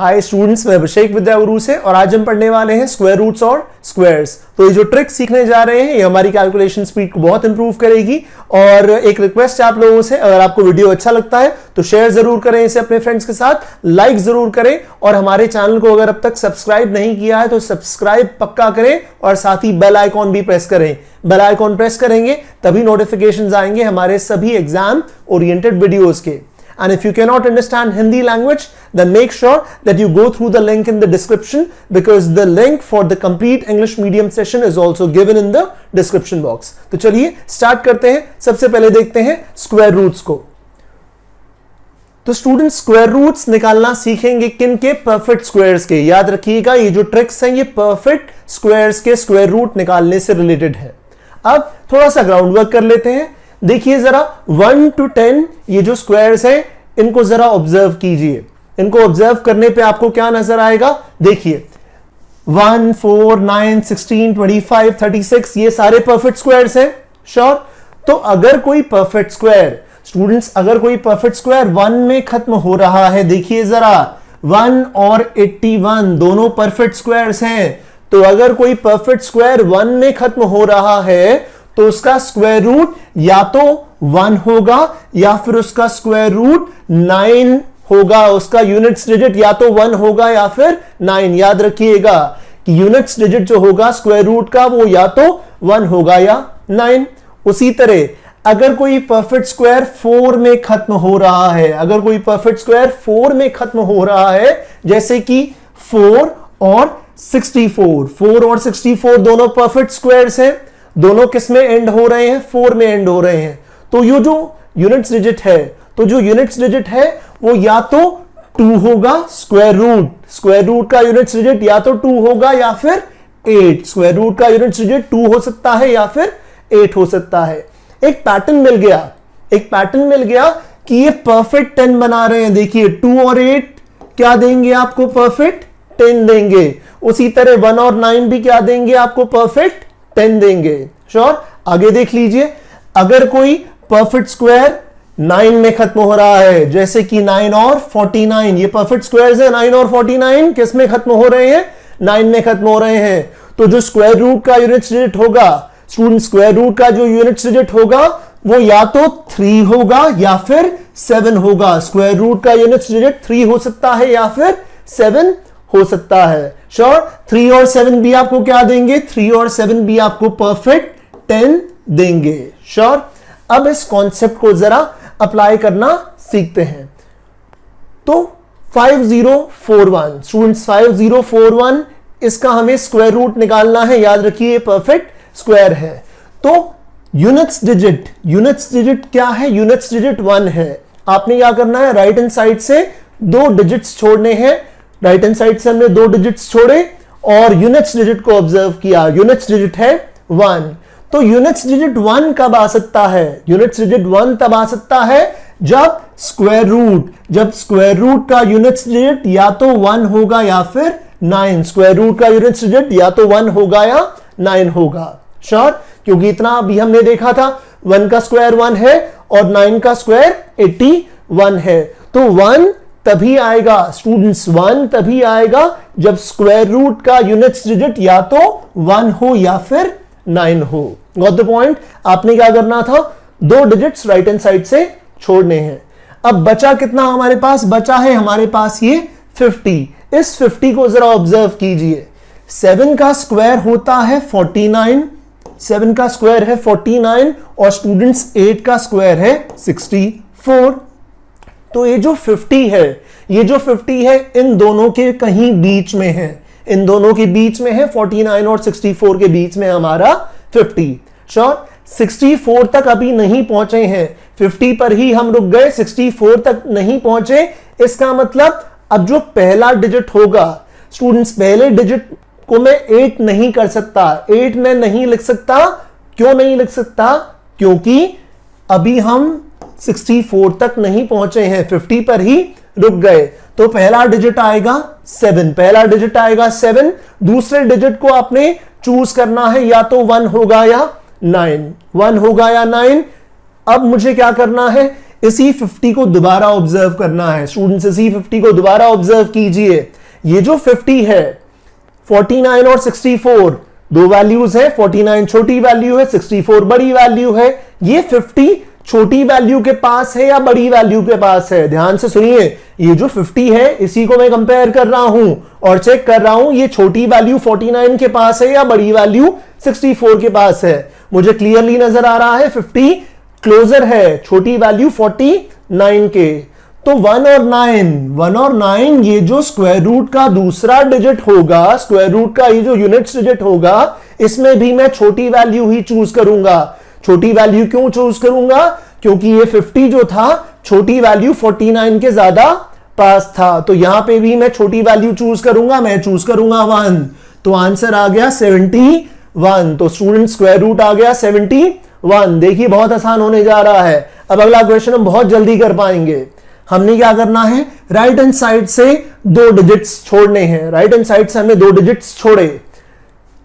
Hi students, मैं अभिषेक विद्यागुरु से और आज हम पढ़ने वाले हैं स्क्वायर रूट्स और स्क्वायर्स। तो ये जो ट्रिक सीखने जा रहे हैं ये हमारी कैलकुलेशन स्पीड को बहुत इंप्रूव करेगी। और एक रिक्वेस्ट है आप लोगों से, अगर आपको वीडियो अच्छा लगता है तो शेयर जरूर करें इसे अपने फ्रेंड्स के साथ, लाइक जरूर करें और हमारे चैनल को अगर अब तक सब्सक्राइब नहीं किया है तो सब्सक्राइब पक्का करें और साथ ही बेल आइकॉन भी प्रेस करें। बेल आइकॉन प्रेस करेंगे तभी नोटिफिकेशंस आएंगे हमारे सभी एग्जाम ओरिएंटेड वीडियोस के। And if you cannot understand Hindi language, then make sure that you go through the link in the description, because the link for the complete English medium session is also given in the description box. तो चलिए start करते हैं। सबसे पहले देखते हैं square roots को। तो स्टूडेंट स्क्वायर रूट्स निकालना सीखेंगे किन के? परफेक्ट स्क्वायर्स के। याद रखिएगा ये जो ट्रिक्स हैं ये परफेक्ट स्क्वायर्स के स्क्वायर रूट निकालने से रिलेटेड है। अब थोड़ा सा ग्राउंड वर्क कर लेते हैं। देखिए जरा 1 to 10 ये जो स्क्वायर्स हैं इनको जरा ऑब्जर्व कीजिए। इनको ऑब्जर्व करने पे आपको क्या नजर आएगा? देखिए 1, 4, 9, 16, 25, 36 ये सारे परफेक्ट स्क्वायर्स हैं। श्योर? तो अगर कोई परफेक्ट स्क्वायर स्टूडेंट्स अगर कोई परफेक्ट स्क्वायर 1 में खत्म हो रहा है, देखिए जरा 1 और 81 दोनों परफेक्ट स्क्वायर्स हैं। तो अगर कोई परफेक्ट स्क्वायर 1 में खत्म हो रहा है तो उसका स्क्वायर रूट या तो 1 होगा या फिर उसका स्क्वायर रूट 9 होगा। उसका यूनिट्स डिजिट या तो 1 होगा या फिर 9। याद रखिएगा कि यूनिट्स डिजिट जो होगा स्क्वायर रूट का वो या तो 1 होगा या 9। उसी तरह अगर कोई परफेक्ट स्क्वायर 4 में खत्म हो रहा है, अगर कोई परफेक्ट स्क्वायर 4 में खत्म हो रहा है, जैसे कि 4 और 64, 4 और 64 दोनों परफेक्ट स्क्वायर्स हैं। दोनों किस में एंड हो रहे हैं? 4 में एंड हो रहे हैं। तो ये जो यूनिट्स डिजिट है वो या तो 2 होगा, स्क्वायर रूट का यूनिट्स डिजिट या तो 2 होगा या फिर 8। स्क्वायर रूट का यूनिट्स डिजिट 2 हो सकता है या फिर 8 हो सकता है। एक पैटर्न मिल गया कि ये परफेक्ट 10 बना रहे हैं। देखिए 2 और 8 क्या देंगे आपको? परफेक्ट 10 देंगे। उसी तरह 1 और 9 भी क्या देंगे आपको? परफेक्ट 10 देंगे। श्योर? आगे देख लीजिए, अगर कोई परफेक्ट स्क्वायर 9 में खत्म हो रहा है, जैसे कि 9 और 49, ये परफेक्ट स्क्वायर्स है। 9 और 49 किस में खत्म हो रहे हैं? 9 में खत्म हो रहे हैं। तो जो स्क्वायर रूट का यूनिट्स डिजिट होगा स्टूडेंट, स्क्वायर रूट का जो यूनिट्स डिजिट होगा वो या तो 3 होगा या फिर 7 होगा। स्क्वायर रूट का यूनिट्स डिजिट 3 हो सकता है या फिर 7 हो सकता है। श्योर? 3 और 7 भी आपको क्या देंगे? 3 और 7 भी आपको परफेक्ट 10 देंगे। श्योर? अब इस कॉन्सेप्ट को जरा अप्लाई करना सीखते हैं। तो 5041 स्टूडेंट्स, 5041 इसका हमें स्क्वायर रूट निकालना है। याद रखिए परफेक्ट स्क्वायर है। तो यूनिट्स डिजिट क्या है? यूनिट्स डिजिट 1 है। आपने क्या करना है? राइट हैंड साइड से 2 डिजिट्स छोड़ने हैं। राइट हैंड साइड से हमने 2 डिजिट्स छोड़े और यूनिट्स डिजिट को ऑब्जर्व किया। यूनिट्स डिजिट है 1। तो यूनिट्स डिजिट 1 कब आ सकता है? यूनिट्स डिजिट 1 तब आ सकता है जब स्क्वायर रूट का यूनिट्स डिजिट या तो 1 होगा या फिर 9। स्क्वायर रूट का यूनिट्स डिजिट या तो 1 होगा या 9 होगा। श्योर? क्योंकि इतना अभी हमने देखा था 1 का स्क्वायर 1 है और 9 का स्क्वायर 81 है। तो 1 तभी आएगा स्टूडेंट्स, 1 तभी आएगा जब स्क्वायर रूट का यूनिट्स डिजिट या तो 1 हो या फिर 9 हो। Got the point? आपने क्या करना था? 2 डिजिट्स राइट हैंड साइड से छोड़ने हैं। अब बचा कितना हमारे पास? बचा है हमारे पास ये 50। इस 50 को जरा ऑब्जर्व कीजिए। 7 का स्क्वायर होता है 49, 7 का स्क्वायर है 49 और स्टूडेंट्स 8 का स्क्वायर है 64। तो ये जो 50 है इन दोनों के कहीं बीच में है। इन दोनों के बीच में है 49 और 64 के बीच में हमारा 50। श्योर? 64 तक अभी नहीं पहुंचे हैं, 50 पर ही हम रुक गए, 64 तक नहीं पहुंचे। इसका मतलब अब जो पहला डिजिट होगा स्टूडेंट्स, पहले डिजिट को मैं 8 नहीं कर सकता, 8 में नहीं लिख सकता। क्यों नहीं लिख सकता? क्योंकि अभी हम 64 तक नहीं पहुंचे हैं, 50 पर ही रुक गए। तो पहला डिजिट आएगा 7। दूसरे डिजिट को आपने चूज करना है, या तो 1 होगा या 9। अब मुझे क्या करना है? इसी 50 को दोबारा ऑब्जर्व करना है। स्टूडेंट्स इसी 50 को दोबारा ऑब्जर्व कीजिए। ये जो 50 है, 49 और 64 दो वैल्यूज है। 49 छोटी वैल्यू है, 64 बड़ी वैल्यू है। ये 50 छोटी वैल्यू के पास है या बड़ी वैल्यू के पास है? ध्यान से सुनिए, ये जो 50 है इसी को मैं कंपेयर कर रहा हूं और चेक कर रहा हूं ये छोटी वैल्यू 49 के पास है या बड़ी वैल्यू 64 के पास है। मुझे क्लियरली नजर आ रहा है 50 क्लोजर है छोटी वैल्यू 49 के। तो 1 और 9 ये जो स्क्वायर रूट का दूसरा डिजिट होगा, स्क्वायर रूट का ये जो यूनिट्स डिजिट होगा, इसमें भी मैं छोटी वैल्यू ही चूज करूंगा। छोटी वैल्यू क्यों चूज करूंगा? क्योंकि ये 50 जो था छोटी वैल्यू 49 के ज्यादा पास था, तो यहां पे भी मैं छोटी वैल्यू चूज करूंगा, मैं चूज करूंगा 1। तो आंसर आ गया 71। तो स्टूडेंट स्क्वायर रूट आ गया 71। देखिए बहुत आसान होने जा रहा है। अब अगला क्वेश्चन हम बहुत जल्दी कर पाएंगे। हमने क्या करना है, राइट हैंड साइड से दो डिजिट्स छोड़ने हैं। राइट हैंड साइड से हमने दो डिजिट्स छोड़े।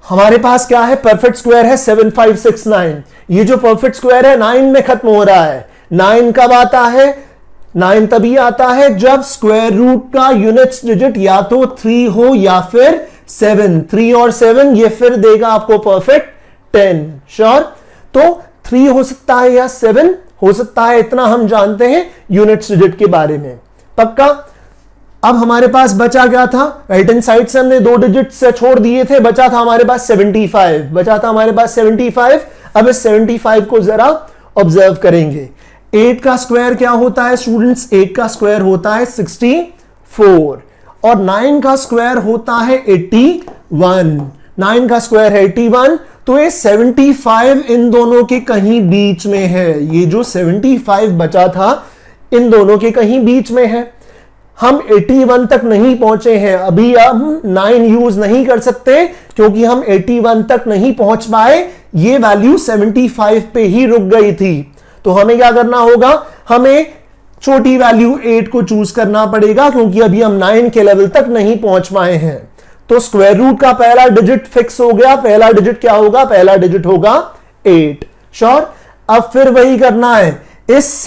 हमारे पास क्या है, परफेक्ट स्क्वायर है 7569। ये जो परफेक्ट स्क्वायर है 9 में खत्म हो रहा है। 9 कब आता है? 9 तभी आता है जब स्क्वायर रूट का यूनिट्स डिजिट या तो 3 हो या फिर 7। 3 और 7 ये फिर देगा आपको परफेक्ट 10। श्योर? तो 3 हो सकता है या 7 हो सकता है, इतना हम जानते हैं यूनिट्स डिजिट के बारे में। पक्का? अब हमारे पास बचा क्या था, राइट हैंड साइड से हमने दो डिजिट से छोड़ दिए थे, बचा था हमारे पास 75। बचा था हमारे पास 75। अब इस 75 को जरा ऑब्जर्व करेंगे। 8 का स्क्वायर क्या होता है स्टूडेंट्स? 8 का स्क्वायर होता है 64 और 9 का स्क्वायर होता है 81। 9 का स्क्वायर है 81, तो ये 75 इन दोनों के कहीं बीच में है। ये जो 75 बचा था इन दोनों के कहीं बीच में है। हम 81 तक नहीं पहुंचे हैं, अभी हम 9 यूज नहीं कर सकते क्योंकि हम 81 तक नहीं पहुंच पाए। ये वैल्यू 75 पे ही रुक गई थी। तो हमें क्या करना होगा, हमें छोटी वैल्यू 8 को चूज करना पड़ेगा क्योंकि अभी हम 9 के लेवल तक नहीं पहुंच पाए हैं। तो स्क्वायर रूट का पहला डिजिट फिक्स हो गया। पहला डिजिट क्या होगा? पहला डिजिट होगा 8। श्योर? अब फिर वही करना है, इस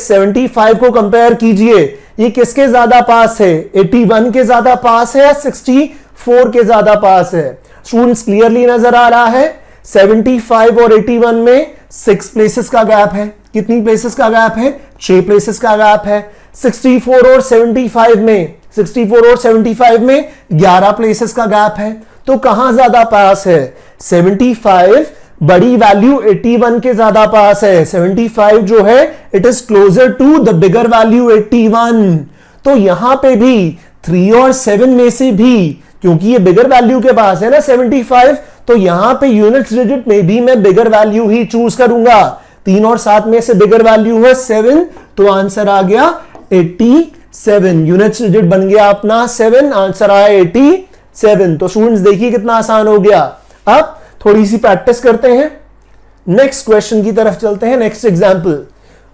75 को कंपेयर कीजिए। ये किसके ज्यादा पास है? 81 के ज्यादा पास है या 64 के ज्यादा पास है? स्टूडेंट्स क्लियरली नजर आ रहा है 75 और 81 में 6 प्लेसेस का गैप है। कितनी प्लेसेस का गैप है? 6 प्लेसेस का गैप है। 64 और 75 में 11 प्लेसेस का गैप है। तो कहां ज्यादा पास है? 75 बड़ी वैल्यू 81 के ज्यादा पास है। 75 जो है it is closer to the bigger value 81। तो यहां पे भी 3 और 7 में से भी, क्योंकि ये बिगर वैल्यू के पास है ना 75, तो यहां पे यूनिट्स डिजिट में भी मैं बिगर वैल्यू ही चूज करूंगा। 3 और 7 में से बिगर वैल्यू है 7, तो आंसर आ गया 87। यूनिट्स डिजिट बन गया अपना 7, आंसर आया 87। तो स्टूडेंट्स देखिए कितना आसान हो गया। अब थोड़ी सी प्रैक्टिस करते हैं, नेक्स्ट क्वेश्चन की तरफ चलते हैं। Next example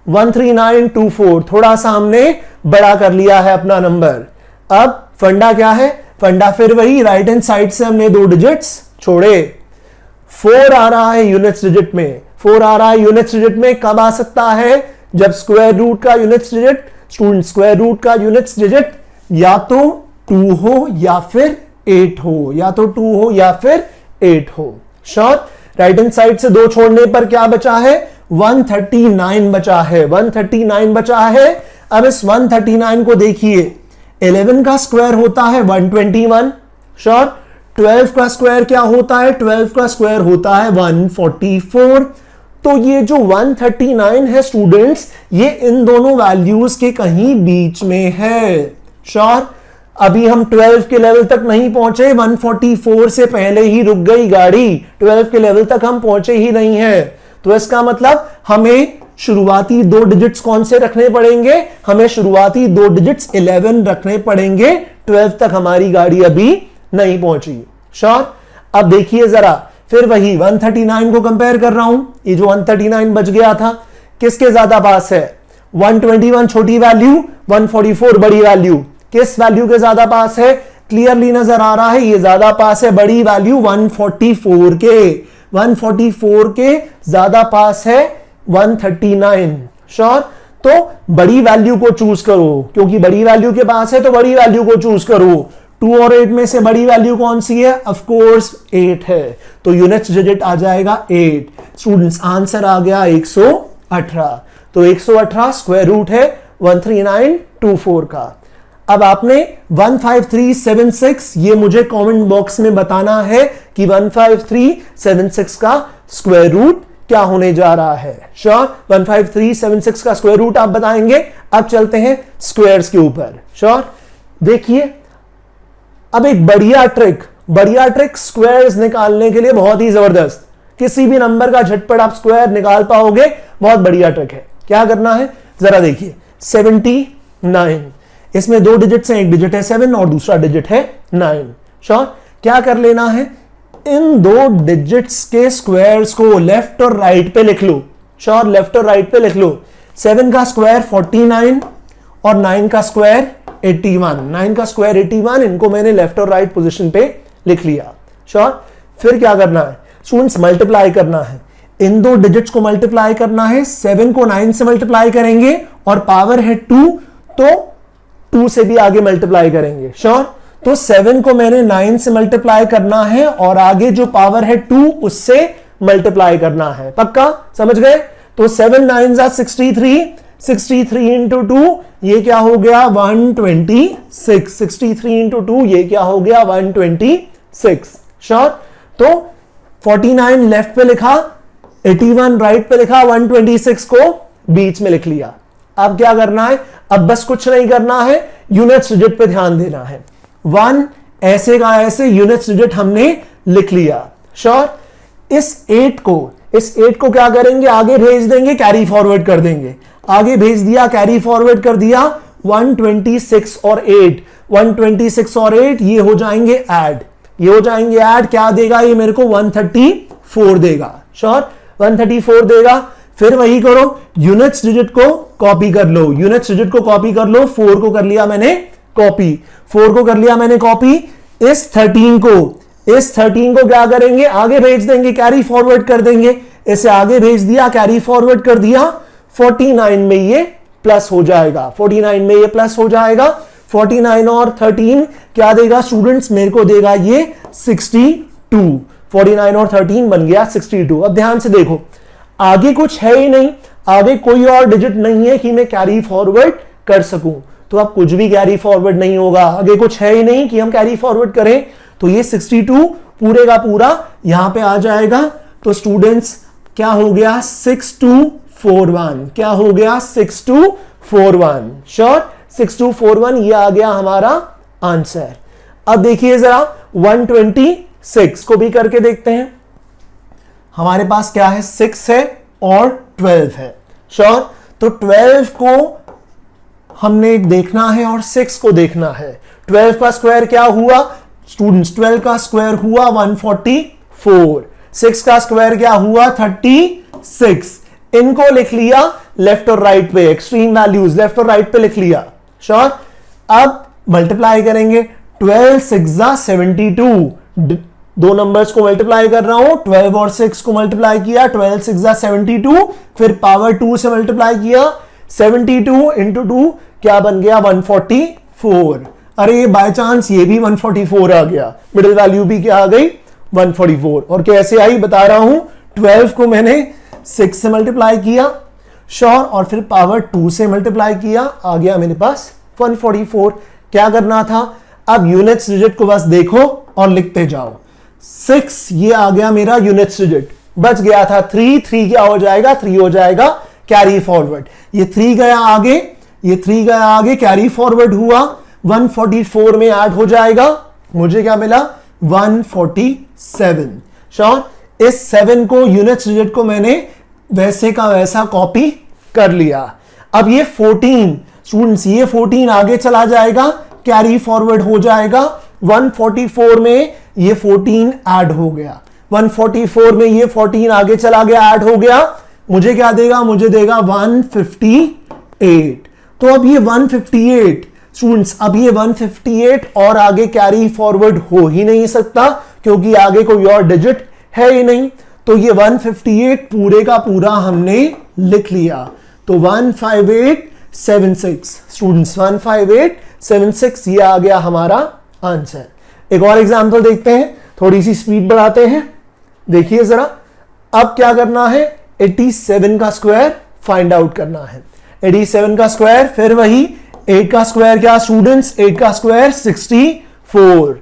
13924। थोड़ा सा हमने बड़ा कर लिया है अपना नंबर। अब फंडा क्या है? फंडा फिर वही, राइट हैंड साइड से हमने दो डिजिट्स छोड़े। 4 आ रहा है यूनिट्स डिजिट में। 4 आ रहा है यूनिट्स डिजिट में। कब आ सकता है? जब स्क्वायर रूट का units digit, student square root का यूनिट्स डिजिट या तो 2 हो या फिर 8 हो, या तो 2 हो या फिर 8 हो। श्योर? राइट हैंड साइड से 2 छोड़ने पर क्या बचा है? 139 बचा है। 139 बचा है। अब इस 139 को देखिए, 11 का स्क्वायर होता है 121। श्योर? 12 का स्क्वायर क्या होता है? 12 का स्क्वायर होता है 144। तो ये जो 139 है स्टूडेंट्स, ये इन दोनों वैल्यूज के कहीं बीच में है। श्योर? अभी हम 12 के लेवल तक नहीं पहुंचे, 144 से पहले ही रुक गई गाड़ी। 12 के लेवल तक हम पहुंचे ही नहीं है। तो इसका मतलब हमें शुरुआती 2 डिजिट्स कौन से रखने पड़ेंगे? हमें शुरुआती 2 डिजिट्स 11 रखने पड़ेंगे। 12 तक हमारी गाड़ी अभी नहीं पहुंची। श्योर? अब देखिए जरा, फिर वही 139 को कंपेयर कर रहा हूं। ये जो 139 बच गया था किसके ज्यादा पास है? 121 छोटी वैल्यू, 144 बड़ी वैल्यू। किस वैल्यू के ज्यादा पास है? क्लियरली नजर आ रहा है ये ज्यादा पास है बड़ी वैल्यू 144 के। 144 के ज्यादा पास है 139। श्योर? तो बड़ी वैल्यू को चूज करो, क्योंकि बड़ी वैल्यू के पास है तो बड़ी वैल्यू को चूज करो। 2 और 8 में से बड़ी वैल्यू कौन सी है? ऑफ कोर्स 8 है, तो यूनिट्स डिजिट आ जाएगा 8। स्टूडेंट्स आंसर आ गया 118। तो 118 स्क्वायर रूट है 13924 का। अब आपने 15376 ये मुझे कमेंट बॉक्स में बताना है कि 15376 का स्क्वायर रूट क्या होने जा रहा है। श्योर? 15376 का स्क्वायर रूट आप बताएंगे। अब चलते हैं स्क्वायर्स के ऊपर। श्योर? देखिए अब एक बढ़िया ट्रिक स्क्वायर्स निकालने के लिए बहुत ही जबरदस्त, किसी भी नंबर का झटपट आप स्क्वायर निकाल पाओगे, बहुत बढ़िया ट्रिक है। क्या करना है जरा देखिए। 79, इसमें 2 डिजिट्स हैं, एक डिजिट है 7 और दूसरा डिजिट है 9। श्योर? क्या कर लेना है, इन 2 डिजिट्स के स्क्वायर्स को लेफ्ट और राइट पे लिख लो। श्योर? लेफ्ट और राइट पे लिख लो। 7 का स्क्वायर 49 और 9 का स्क्वायर 81। 9 का स्क्वायर 81, इनको मैंने लेफ्ट और राइट पोजीशन पे लिख लिया। श्योर? फिर क्या करना है स्टूडेंट्स, मल्टीप्लाई करना है। इन 2 डिजिट्स को मल्टीप्लाई करना है। 7 को 9 से मल्टीप्लाई करेंगे और पावर है 2, तो 2 से भी आगे मल्टीप्लाई करेंगे। श्योर? तो 7 को मैंने 9 से मल्टीप्लाई करना है और आगे जो पावर है 2 उससे मल्टीप्लाई करना है। पक्का? समझ गए? तो 7 9 63, 63 इंटू 2 ये क्या हो गया 126। 63 इंटू 2 ये क्या हो गया 126। श्योर? तो 49 लेफ्ट पे लिखा, 81 राइट पे लिखा, 126 को बीच में लिख लिया। अब क्या करना है, अब बस कुछ नहीं करना है, यूनिट्स डिजिट पे ध्यान देना है। 1 ऐसे का ऐसे यूनिट्स डिजिट हमने लिख लिया। श्योर? इस 8 को क्या करेंगे, आगे भेज देंगे, कैरी फॉरवर्ड कर देंगे। आगे भेज दिया, कैरी फॉरवर्ड कर दिया। 126 और 8, 126 और 8 ये हो जाएंगे ऐड, ये हो जाएंगे ऐड। क्या देगा ये मेरे को 134 देगा। श्योर? 134 देगा। फिर वही करो, यूनिट्स डिजिट को कॉपी कर लो, यूनिट्स डिजिट को कॉपी कर लो। 4 को कर लिया मैंने कॉपी, 4 को कर लिया मैंने कॉपी। इस 13 को क्या करेंगे, आगे भेज देंगे, कैरी फॉरवर्ड कर देंगे। इसे आगे भेज दिया, कैरी फॉरवर्ड कर दिया। 49 में ये प्लस हो जाएगा, 49 में ये प्लस हो जाएगा। 49 और 13 क्या देगा स्टूडेंट्स, मेरे को देगा ये 62। 49 और 13 बन गया 62। अब ध्यान से देखो, आगे कुछ है ही नहीं, आगे कोई और डिजिट नहीं है कि मैं कैरी फॉरवर्ड कर सकूं, तो अब कुछ भी कैरी फॉरवर्ड नहीं होगा। आगे कुछ है ही नहीं कि हम कैरी फॉरवर्ड करें, तो ये 62 पूरे का पूरा यहां पे आ जाएगा। तो स्टूडेंट्स क्या हो गया 6241, क्या हो गया 6241। श्योर? 6241 ये आ गया हमारा आंसर। अब देखिए जरा 126 को भी करके देखते हैं। हमारे पास क्या है, 6 है और 12 है। श्योर? तो 12 को हमने देखना है और 6 को देखना है। 12 का स्क्वायर क्या हुआ स्टूडेंट्स, 12 का स्क्वायर हुआ 144। 6 का स्क्वायर क्या हुआ 36। इनको लिख लिया लेफ्ट और राइट पे, एक्सट्रीम वैल्यूज लेफ्ट और राइट पे लिख लिया। श्योर? अब मल्टीप्लाई करेंगे। 12 6 72, 2 नंबर्स को मल्टीप्लाई कर रहा हूं। 12 और 6 को मल्टीप्लाई किया, 12 6 72, फिर पावर 2 से मल्टीप्लाई किया। 72 इंटू 2 क्या बन गया 144। अरे बाय चांस ये भी 144 आ गया, मिडिल वैल्यू भी क्या आ गई 144। और कैसे आई बता रहा हूं, 12 को मैंने 6 से मल्टीप्लाई किया, श्योर, और फिर पावर 2 से मल्टीप्लाई किया, आ गया मेरे पास 144। क्या करना था, अब यूनिट्स डिजिट को बस देखो और लिखते जाओ। 6 ये आ गया मेरा यूनिट्स डिजिट, बच गया था 3 क्या हो जाएगा 3 हो जाएगा कैरी फॉरवर्ड। ये 3 गया आगे, ये 3 गया आगे, कैरी फॉरवर्ड हुआ, 144 में ऐड हो जाएगा। मुझे क्या मिला 147। श्योर? इस 7 को यूनिट्स डिजिट को मैंने वैसे का वैसा कॉपी कर लिया। अब ये 14 स्टूडेंट्स, ये 14 आगे चला जाएगा, कैरी फॉरवर्ड हो जाएगा। 144 में ये 14 ऐड हो गया, 144 में ये 14 आगे चला गया, ऐड हो गया। मुझे क्या देगा, मुझे देगा 158। तो अब ये 158 स्टूडेंट्स, अब ये 158 और आगे कैरी फॉरवर्ड हो ही नहीं सकता, क्योंकि आगे कोई और डिजिट है ही नहीं। तो ये 158 पूरे का पूरा हमने लिख लिया। तो 15876 स्टूडेंट्स, 15876 ये आ गया हमारा आंसर। एक और एग्जांपल देखते हैं, थोड़ी सी स्पीड बढ़ाते हैं। देखिए जरा, अब क्या करना है, 87 का स्क्वायर फाइंड आउट करना है। 87 का स्क्वायर, फिर वही 8 का स्क्वायर क्या स्टूडेंट्स, 8 का स्क्वायर 64,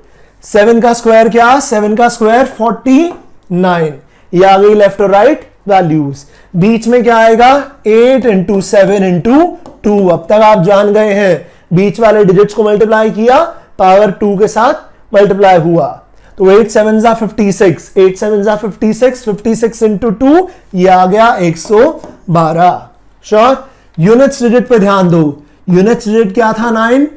7 का स्क्वायर क्या, 7 का स्क्वायर 49। ये आ गई लेफ्ट और राइट वैल्यूज। बीच में क्या आएगा, 8 इंटू 7 इंटू 2। अब तक आप जान गए हैं, बीच वाले डिजिट्स को मल्टीप्लाई किया, पावर 2 के साथ मल्टीप्लाई हुआ, तो 8 7 जा 56, 8 7 जा 56, 56 इंटू 2 ये आ गया 112। श्योर। यूनिट्स डिजिट पे ध्यान दो, यूनिट्स डिजिट क्या था 9,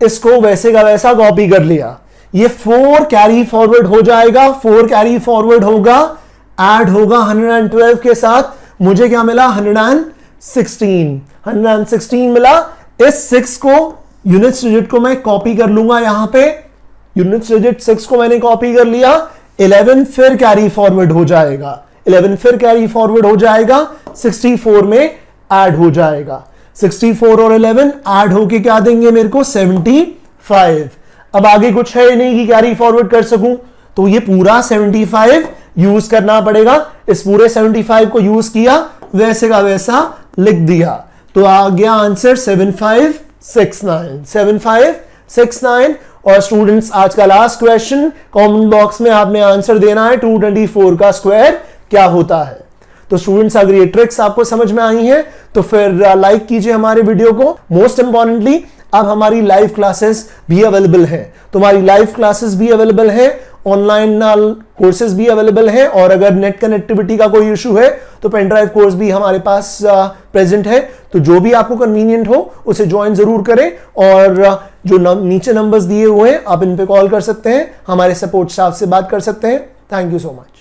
इसको वैसे का वैसा कॉपी कर लिया। ये 4 कैरी फॉरवर्ड हो जाएगा, 4 कैरी फॉरवर्ड होगा, ऐड होगा 112 के साथ, मुझे क्या मिला 116 मिला। इस 6 को, यूनिट्स डिजिट को मैं कॉपी कर लूंगा यहां पे, यूनिट्स डिजिट 6 को मैंने कॉपी कर लिया। 11 फिर कैरी फॉरवर्ड हो जाएगा, 11 फिर कैरी फॉरवर्ड हो जाएगा, 64 में ऐड हो जाएगा। 64 और 11 ऐड होके क्या देंगे मेरे को 75। अब आगे कुछ है नहीं कि कैरी फॉरवर्ड कर सकूं, तो ये पूरा 75 यूज करना पड़ेगा। इस पूरे 75 को यूज किया, वैसे का वैसा लिख दिया, तो आ गया आंसर 7569। और स्टूडेंट्स आज का लास्ट क्वेश्चन, कमेंट बॉक्स में आपने आंसर देना है 224 का स्क्वायर क्या होता है। तो स्टूडेंट्स अगर ये ट्रिक्स आपको समझ में आई हैं तो फिर लाइक कीजिए हमारे वीडियो को। मोस्ट इंपॉर्टेंटली अब हमारी लाइव क्लासेस भी अवेलेबल हैं, तुम्हारी लाइव क्लासेस भी अवेलेबल है, ऑनलाइन कोर्सेज भी अवेलेबल हैं, और अगर नेट कनेक्टिविटी का कोई इशू है तो पेन ड्राइव कोर्स भी हमारे पास प्रेजेंट है। तो जो भी आपको कन्वीनियंट हो उसे ज्वाइन जरूर करें, और जो नीचे नंबर्स दिए हुए हैं आप इन पे कॉल कर सकते हैं, हमारे सपोर्ट स्टाफ से बात कर सकते हैं। Thank you so much.